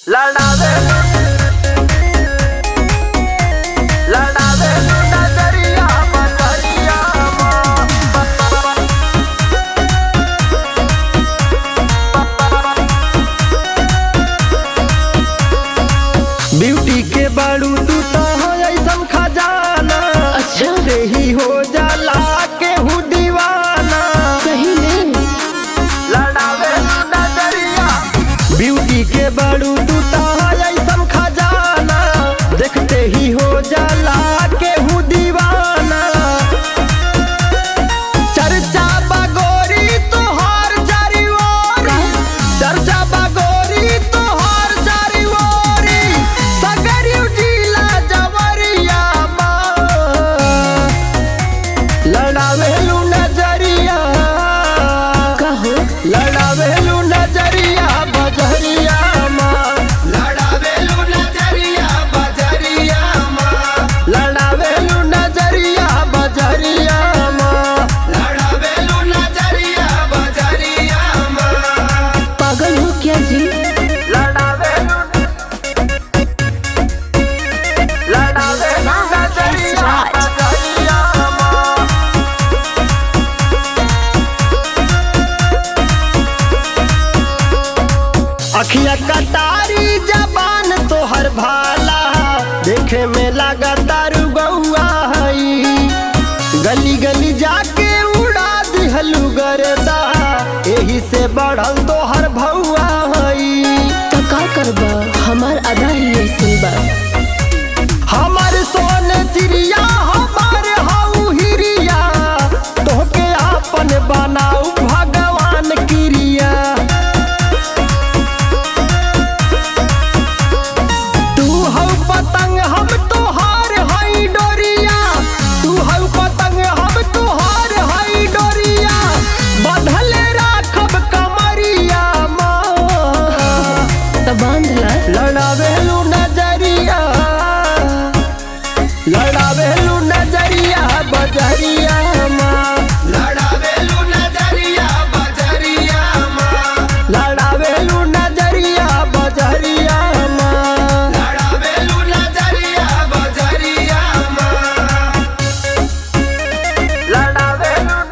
लड़ावे लड़ावे नजरिया बजरिया ब्यूटी के बाड़ू तू तो हो ऐसन खजाना। अच्छा ही हो जाला केहू दीवाना। सही में लड़ावे नजरिया ब्यूटी के बाड़ू तू तो हो ऐसन खजाना। देखते ही हो जाला केहू दीवाना। चर्चा बगोरी तोहार जारी ओरी, चर्चा बगोरी तोहार जारी ओरी। सगरियो जिला जवरिया लड़ावेलू नजरिया कहो लड़ावेलू नजरिया बजरिया लड़ावेलू नजरिया बजरिया लड़ावेलू नजरिया बजरिया लड़ावेलू नजरिया बजरिया पागल हो क्या जी? लड़ावेलू नजरिया बजरिया अखिया कटारी जबान तोहर भाला। देखे में लगा तारू गौआ हई। गली गली जाके उड़ा दिहलू गर्दा। एही से बढ़ल तोहर भौआ हई। तो का करबा, हमार आधा ही ऐसन बा। हमर सोने चिड़िया हमार हऊ हिरिया। तोहके आपन बनाऊ भगवान क्रिया। तू हऊ पतंग हम तोहार हई डोरिया। तू हऊ पतंग हम तोहार हई डोरिया। बंधले राखब कमरिया तो बांधला लड़ावेलू नजरिया लड़ावेलू नजरिया बजरिया लड़ावेलू नजरिया बजरिया लड़ावेलू नजरिया बजरिया लड़ावेलू नजरिया बजरिया लड़ावेलू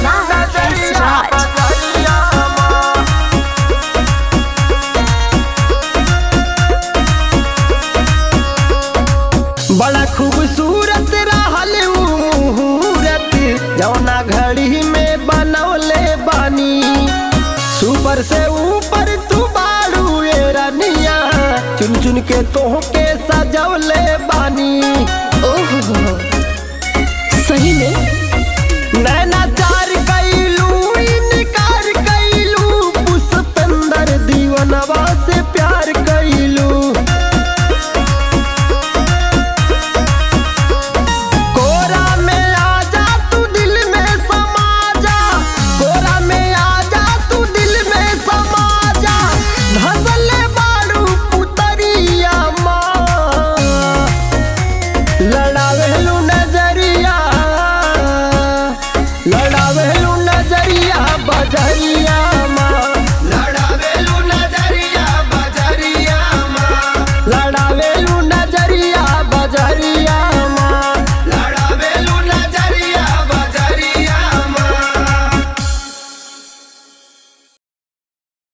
नजरिया बजरिया बड़ा खूबसूरत रहल ऊ मुहूर्त। जौना घड़ी में बनौले बानी। सुपर से ऊपर तू बाड़ू ए रनिया। चुन चुन के तोहके सजौले बानी। ओहो सही में नैना चार कैलू इनकार कैलू। पुष्पेंदर दीवनवा से प्यार कैलू। कोरा में आजा तू दिल में समा जा। कोरा में आजा तू दिल में समा जा। धंसले बाड़ू पुतरिया लड़ावेलू नजरिया लड़ावेलू नजरिया बजरिया।